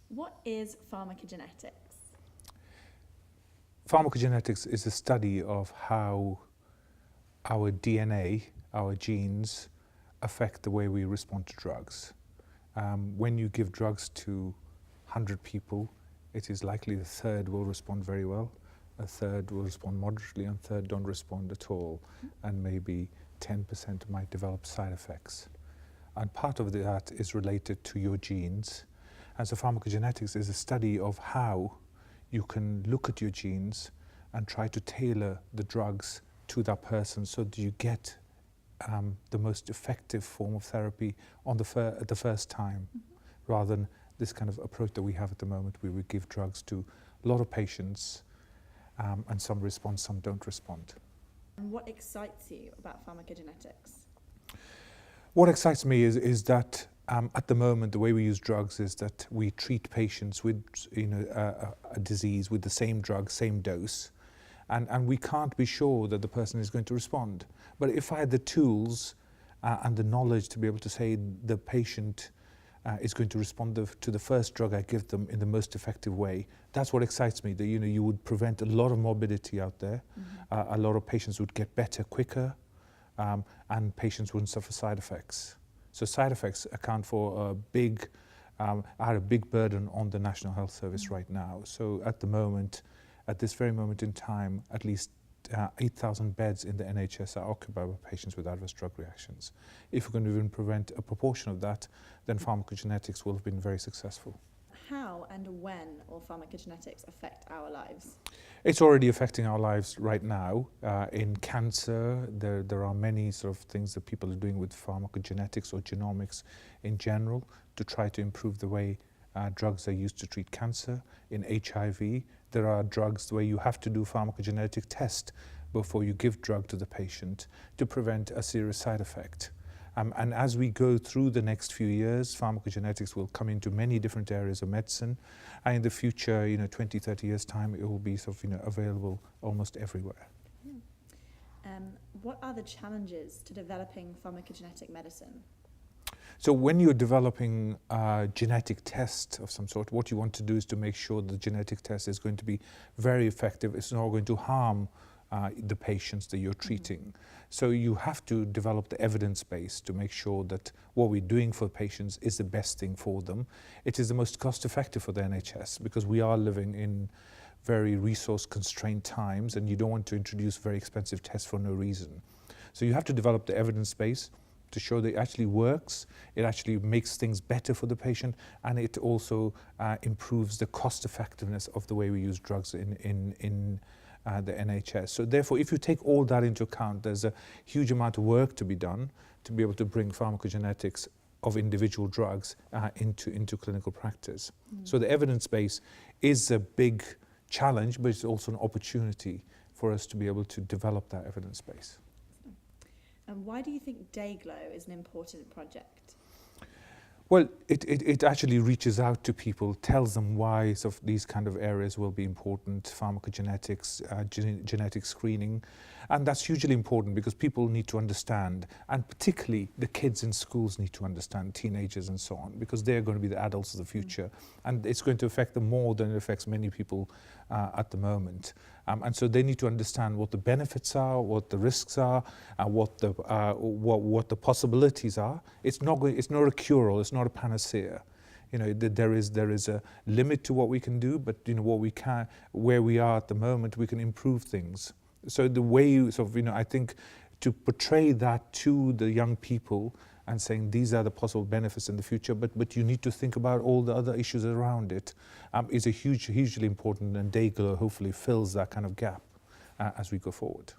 What is pharmacogenetics? Pharmacogenetics is a study of how our DNA, our genes, affect the way we respond to drugs. When you give drugs to 100 people, it is likely a third will respond very well, a third will respond moderately, and a third don't respond at all, and maybe 10% might develop side effects. And part of that is related to your genes. And so pharmacogenetics is a study of how you can look at your genes and try to tailor the drugs to that person so that you get the most effective form of therapy on the first time, rather than this kind of approach that we have at the moment where we give drugs to a lot of patients and some respond, some don't respond. And what excites you about pharmacogenetics? What excites me is that at the moment the way we use drugs is that we treat patients with a disease with the same drug, same dose, and we can't be sure that the person is going to respond. But if I had the tools and the knowledge to be able to say the patient is going to respond to the first drug I give them in the most effective way, that's what excites me, that you would prevent a lot of morbidity out there, a lot of patients would get better quicker, and patients wouldn't suffer side effects. So side effects account for a big burden on the National Health Service right now. So at the moment, at this very moment in time, at least 8,000 beds in the NHS are occupied by patients with adverse drug reactions. If we're going to even prevent a proportion of that, then pharmacogenetics will have been very successful. How and when will pharmacogenetics affect our lives? It's already affecting our lives right now. In cancer, there are many sort of things that people are doing with pharmacogenetics or genomics in general to try to improve the way drugs are used to treat cancer. In HIV, there are drugs where you have to do pharmacogenetic test before you give drug to the patient to prevent a serious side effect. And as we go through the next few years, pharmacogenetics will come into many different areas of medicine. And in the future, 20, 30 years' time, it will be sort of, available almost everywhere. What are the challenges to developing pharmacogenetic medicine? So when you're developing a genetic test of some sort, what you want to do is to make sure the genetic test is going to be very effective. It's not going to harm the patients that you're treating. So you have to develop the evidence base to make sure that what we're doing for patients is the best thing for them. It is the most cost effective for the NHS because we are living in very resource constrained times and you don't want to introduce very expensive tests for no reason. So you have to develop the evidence base to show that it actually works, it actually makes things better for the patient, and it also improves the cost effectiveness of the way we use drugs in the NHS. So therefore, if you take all that into account, there's a huge amount of work to be done to be able to bring pharmacogenetics of individual drugs into clinical practice. So the evidence base is a big challenge, but it's also an opportunity for us to be able to develop that evidence base. And why do you think Dayglo is an important project? Well, it actually reaches out to people, tells them why sort of these kind of areas will be important, pharmacogenetics, genetic screening, and that's hugely important because people need to understand, and particularly the kids in schools need to understand, teenagers and so on, because they're going to be the adults of the future, and it's going to affect them more than it affects many people at the moment. And so they need to understand what the benefits are, what the risks are, what the possibilities are. It's not a cure-all. It's not a panacea. There is a limit to what we can do, but where we are at the moment, we can improve things. So the way I think to portray that to the young people and saying these are the possible benefits in the future, but you need to think about all the other issues around it, is hugely important, and Dayglo hopefully fills that kind of gap as we go forward.